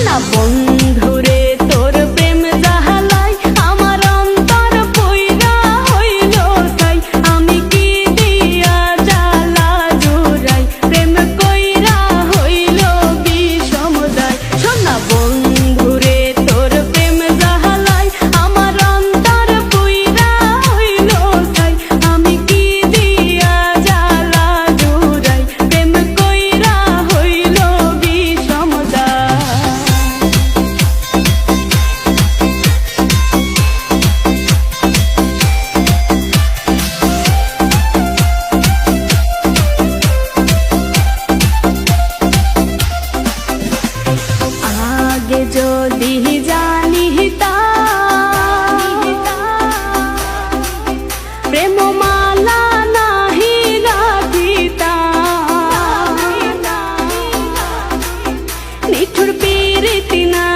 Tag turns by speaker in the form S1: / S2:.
S1: না বন্ধুরে তোর প্রেম জাহালাই আমার অন্তর পইরা হইল তাই আমি কি দিয়া জ্বালা জুড়াই প্রেম কইরা হইল বিষমদায় শোনা বন্ধুরে তোর প্রেম জাহালাই আমার অন্তর পইরা হইল তাই আমি কি দিয়া জ্বালা জুড়াই প্রেম কইরা হইল বিষমদায়। আগে যদি জানিতাম প্রেম মালা নাহি রাখিতাম নিঠুর পীড়িতি না